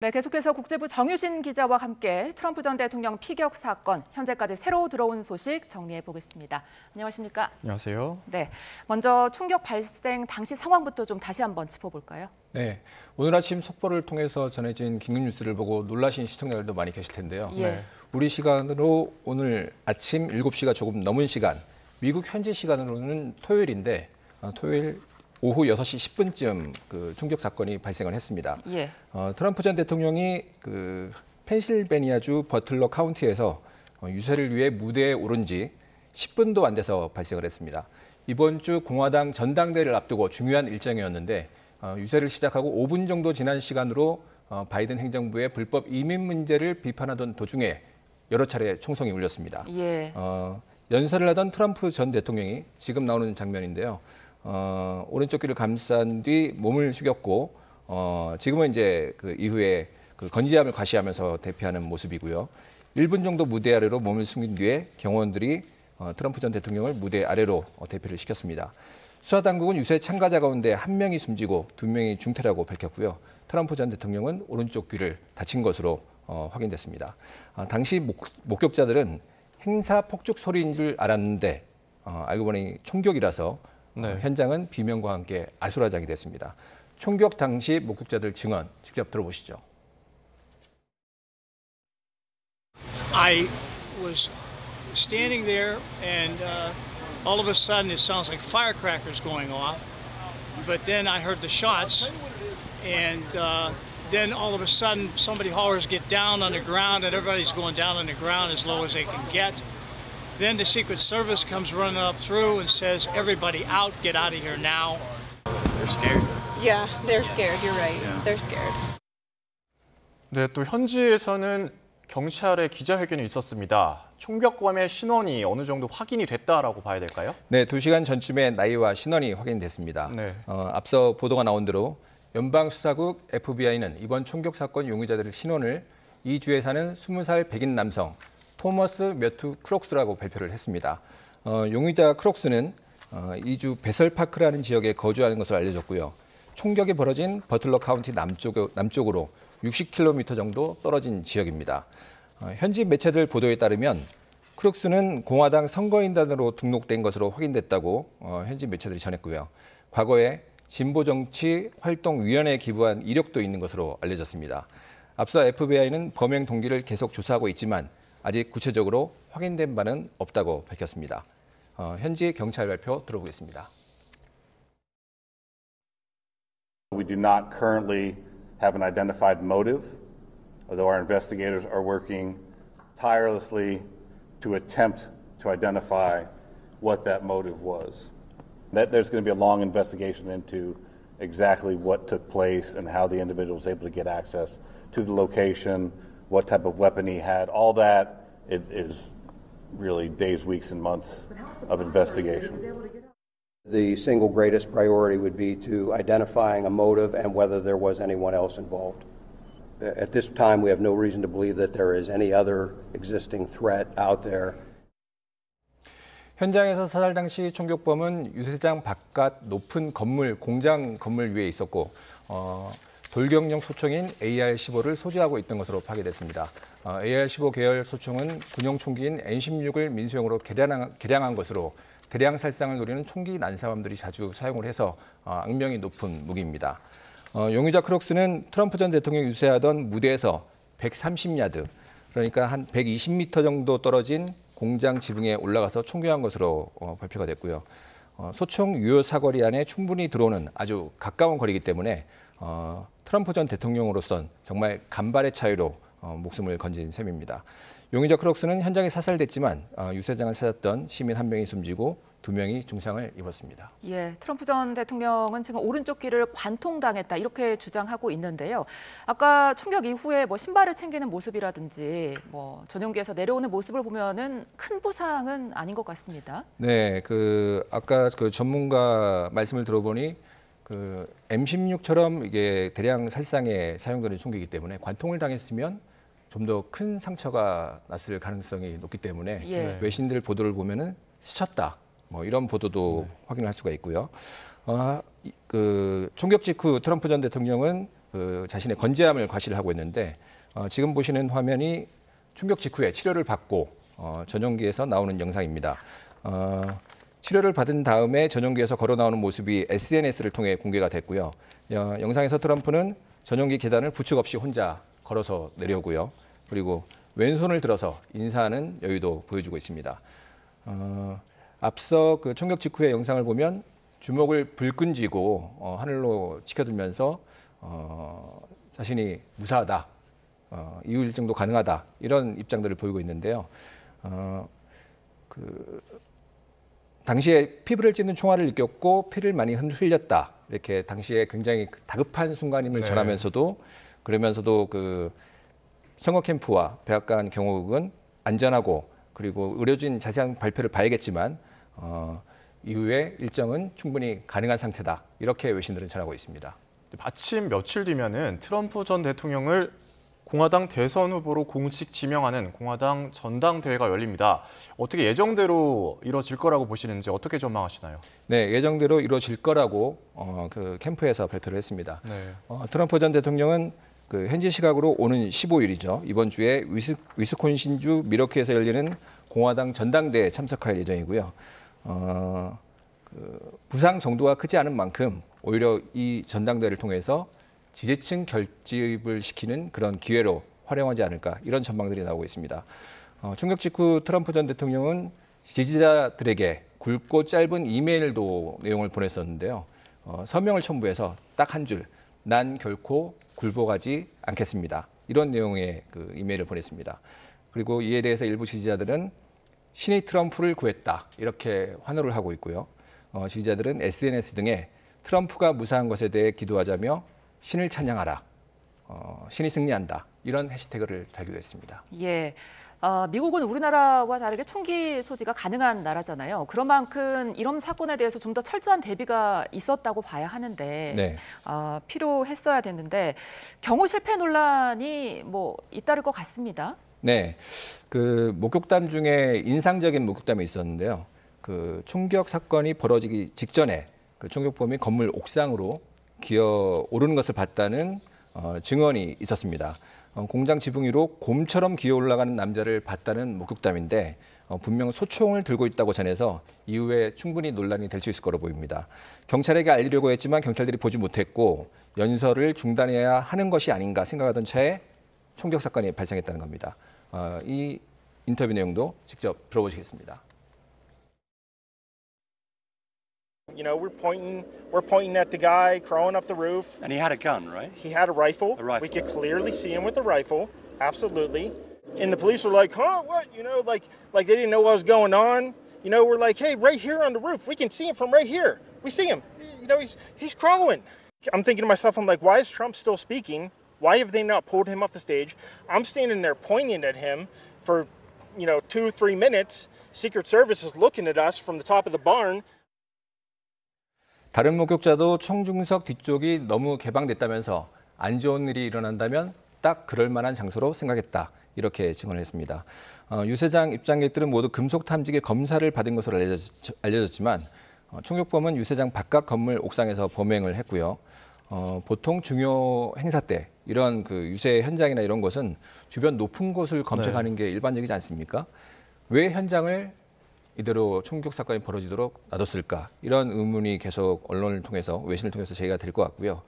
네, 계속해서 국제부 정유신 기자와 함께 트럼프 전 대통령 피격 사건, 현재까지 새로 들어온 소식 정리해 보겠습니다. 안녕하십니까? 안녕하세요. 네, 먼저 충격 발생 당시 상황부터 좀 다시 한번 짚어볼까요? 네, 오늘 아침 속보를 통해서 전해진 긴급 뉴스를 보고 놀라신 시청자들도 많이 계실 텐데요. 예. 우리 시간으로 오늘 아침 7시가 조금 넘은 시간, 미국 현지 시간으로는 토요일인데 토요일 오후 6시 10분쯤 그 충격 사건이 발생을 했습니다. 예. 트럼프 전 대통령이 그 펜실베니아주 버틀러 카운티에서 유세를 위해 무대에 오른 지 10분도 안 돼서 발생을 했습니다. 이번 주 공화당 전당대회를 앞두고 중요한 일정이었는데 유세를 시작하고 5분 정도 지난 시간으로 바이든 행정부의 불법 이민 문제를 비판하던 도중에 여러 차례 총성이 울렸습니다. 예. 연설을 하던 트럼프 전 대통령이 지금 나오는 장면인데요. 오른쪽 귀를 감싼 뒤 몸을 숙였고 지금은 이제 그 이후에 그 건지함을 과시하면서 대피하는 모습이고요. 1분 정도 무대 아래로 몸을 숨긴 뒤에 경호원들이 트럼프 전 대통령을 무대 아래로 대피를 시켰습니다. 수사 당국은 유세 참가자 가운데 1명이 숨지고 2명이 중태라고 밝혔고요. 트럼프 전 대통령은 오른쪽 귀를 다친 것으로 확인됐습니다. 당시 목격자들은 행사 폭죽 소리인 줄 알았는데 알고 보니 총격이라서 현장은 비명과 함께 아수라장이 됐습니다. 총격 당시 목격자들 증언 직접 들어보시죠. I was standing there and all of a sudden it sounds like firecrackers going off. But then I heard the shots and then all of a sudden somebody hollers get down on the ground and everybody's going down on the ground as low as they can get. Then the Secret Service comes running up through and says, everybody out, get out of here now. They're scared. Yeah, they're scared. You're right. Yeah. They're scared. 네, 또 현지에서는 경찰의 기자회견이 있었습니다. 총격범의 신원이 어느 정도 확인이 됐다라고 봐야 될까요? 네, 2시간 전쯤에 나이와 신원이 확인됐습니다. 네. 앞서 보도가 나온 대로 연방수사국 FBI는 이번 총격 사건 용의자들의 신원을 이 주에 사는 20살 백인 남성 토머스 매튜 크록스라고 발표를 했습니다. 용의자 크록스는 이주 베설파크라는 지역에 거주하는 것으로 알려졌고요. 총격이 벌어진 버틀러 카운티 남쪽으로 60km 정도 떨어진 지역입니다. 현지 매체들 보도에 따르면 크록스는 공화당 선거인단으로 등록된 것으로 확인됐다고 현지 매체들이 전했고요. 과거에 진보정치활동위원회에 기부한 이력도 있는 것으로 알려졌습니다. 앞서 FBI는 범행 동기를 계속 조사하고 있지만 아직 구체적으로 확인된 바는 없다고 밝혔습니다. 현지 경찰 발표 들어보겠습니다. We do not currently have an identified motive, although our investigators are working tirelessly to attempt to identify what that motive was. There's going to be a long investigation into exactly what took place and how the individual was able to get access to the location, what type of weapon he had, all that it is really days, weeks, and months of investigation. The single greatest priority would be to identifying a motive and whether there was anyone else involved. At this time, we have no reason to believe that there is any other existing threat out there. 현장에서 사살 당시 총격범은 유세장 바깥 높은 건물, 공장 건물 위에 있었고 돌격용 소총인 AR-15를 소지하고 있던 것으로 파악됐습니다. AR-15 계열 소총은 군용 총기인 N16을 민수용으로 개량한 것으로 대량 살상을 노리는 총기 난사범들이 자주 사용을 해서 악명이 높은 무기입니다. 용의자 크록스는 트럼프 전 대통령이 유세하던 무대에서 130야드, 그러니까 한 120m 정도 떨어진 공장 지붕에 올라가서 총격한 것으로 발표가 됐고요. 소총 유효 사거리 안에 충분히 들어오는 아주 가까운 거리이기 때문에 트럼프 전 대통령으로선 정말 간발의 차이로 목숨을 건진 셈입니다. 용의자 크록스는 현장에 사살됐지만 유세장을 찾았던 시민 1명이 숨지고 2명이 중상을 입었습니다. 예, 트럼프 전 대통령은 지금 오른쪽 귀를 관통당했다 이렇게 주장하고 있는데요. 아까 총격 이후에 신발을 챙기는 모습이라든지 전용기에서 내려오는 모습을 보면은 큰 부상은 아닌 것 같습니다. 네, 아까 전문가 말씀을 들어보니 M16처럼 이게 대량 살상에 사용되는 총기이기 때문에 관통을 당했으면 좀 더 큰 상처가 났을 가능성이 높기 때문에 외신들 보도를 보면은 스쳤다. 이런 보도도 확인할 수가 있고요. 총격 직후 트럼프 전 대통령은 그 자신의 건재함을 과시를 하고 있는데 지금 보시는 화면이 충격 직후에 치료를 받고 전용기에서 나오는 영상입니다. 치료를 받은 다음에 전용기에서 걸어 나오는 모습이 SNS를 통해 공개가 됐고요. 영상에서 트럼프는 전용기 계단을 부축 없이 혼자 걸어서 내려오고요. 그리고 왼손을 들어서 인사하는 여유도 보여주고 있습니다. 앞서 그 총격 직후의 영상을 보면 주먹을 불끈 쥐고 하늘로 치켜들면서 자신이 무사하다, 이후 일정도 가능하다 이런 입장들을 보이고 있는데요. 당시에 피부를 찢는 총알을 느꼈고 피를 많이 흘렸다. 이렇게 당시에 굉장히 다급한 순간임을 전하면서도 그러면서도 그 선거 캠프와 백악관 경호국은 안전하고 그리고 의료진 자세한 발표를 봐야겠지만 이후에 일정은 충분히 가능한 상태다. 이렇게 외신들은 전하고 있습니다. 마침 며칠 뒤면은 트럼프 전 대통령을 공화당 대선 후보로 공식 지명하는 공화당 전당대회가 열립니다. 어떻게 예정대로 이루어질 거라고 보시는지 어떻게 전망하시나요? 네, 예정대로 이루어질 거라고 그 캠프에서 발표를 했습니다. 네. 트럼프 전 대통령은 그 현지 시각으로 오는 15일이죠. 이번 주에 위스콘신주 밀워키에서 열리는 공화당 전당대회에 참석할 예정이고요. 부상 정도가 크지 않은 만큼 오히려 이 전당대회를 통해서 지지층 결집을 시키는 그런 기회로 활용하지 않을까 이런 전망들이 나오고 있습니다. 총격 직후 트럼프 전 대통령은 지지자들에게 굵고 짧은 이메일도 내용을 보냈었는데요. 서명을 첨부해서 딱 한 줄, 난 결코 굴복하지 않겠습니다. 이런 내용의 그 이메일을 보냈습니다. 그리고 이에 대해서 일부 지지자들은 신이 트럼프를 구했다 이렇게 환호를 하고 있고요. 지지자들은 SNS 등에 트럼프가 무사한 것에 대해 기도하자며 신을 찬양하라, 신이 승리한다 이런 해시태그를 달기도 했습니다. 예. 미국은 우리나라와 다르게 총기 소지가 가능한 나라잖아요. 그런 만큼 이런 사건에 대해서 좀 더 철저한 대비가 있었다고 봐야 하는데 네. 필요했어야 됐는데 경호 실패 논란이 뭐 잇따를 것 같습니다. 네, 그 목격담 중에 인상적인 목격담이 있었는데요. 그 총격 사건이 벌어지기 직전에 그 총격범이 건물 옥상으로 기어 오르는 것을 봤다는 증언이 있었습니다. 공장 지붕 위로 곰처럼 기어 올라가는 남자를 봤다는 목격담인데 분명 소총을 들고 있다고 전해서 이후에 충분히 논란이 될 수 있을 거로 보입니다. 경찰에게 알리려고 했지만 경찰들이 보지 못했고 연설을 중단해야 하는 것이 아닌가 생각하던 차에 총격 사건이 발생했다는 겁니다. 이 인터뷰 내용도 직접 들어보시겠습니다. You know, we're pointing at the guy crawling up the roof. And he had a gun, right? He had a rifle. A rifle. We could clearly see him with a rifle. Absolutely. And the police were like, "Huh? What? You know, like they didn't know what was going on." You know, we're like, "Hey, right here on the roof. We can see him from right here. We see him. You know, he's crawling." I'm thinking to myself, I'm like, "Why is Trump still speaking? Why have they not pulled him off the stage?" I'm standing there pointing at him for, 2-3 minutes. Secret Service is looking at us from the top of the barn. 다른 목격자도 총중석 뒤쪽이 너무 개방됐다면서 안 좋은 일이 일어난다면 딱 그럴 만한 장소로 생각했다. 이렇게 증언을 했습니다. 유 세장 입장객들은 모두 금속 탐지기 검사를 받은 것으로 알려졌지만 총격범은 유 세장 바깥 건물 옥상에서 범행을 했고요. 보통 중요 행사 때 이런 그 유세 현장이나 이런 것은 주변 높은 곳을 검색하는 게 일반적이지 않습니까? 왜 현장을 이대로 총격 사건이 벌어지도록 놔뒀을까? 이런 의문이 계속 언론을 통해서 외신을 통해서 제기가 될 것 같고요.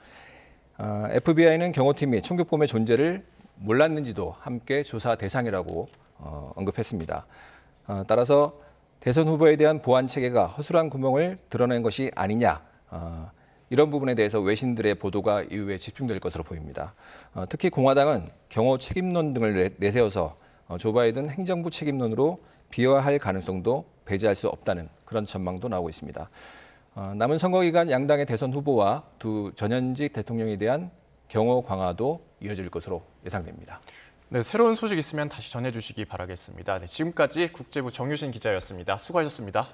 FBI는 경호팀이 총격범의 존재를 몰랐는지도 함께 조사 대상이라고 언급했습니다. 따라서 대선 후보에 대한 보안 체계가 허술한 구멍을 드러낸 것이 아니냐. 이런 부분에 대해서 외신들의 보도가 이후에 집중될 것으로 보입니다. 특히 공화당은 경호 책임론 등을 내세워서 조 바이든 행정부 책임론으로 비화할 가능성도 배제할 수 없다는 그런 전망도 나오고 있습니다. 남은 선거 기간 양당의 대선 후보와 두 전현직 대통령에 대한 경호 강화도 이어질 것으로 예상됩니다. 네, 새로운 소식 있으면 다시 전해주시기 바라겠습니다. 네, 지금까지 국제부 정유신 기자였습니다. 수고하셨습니다.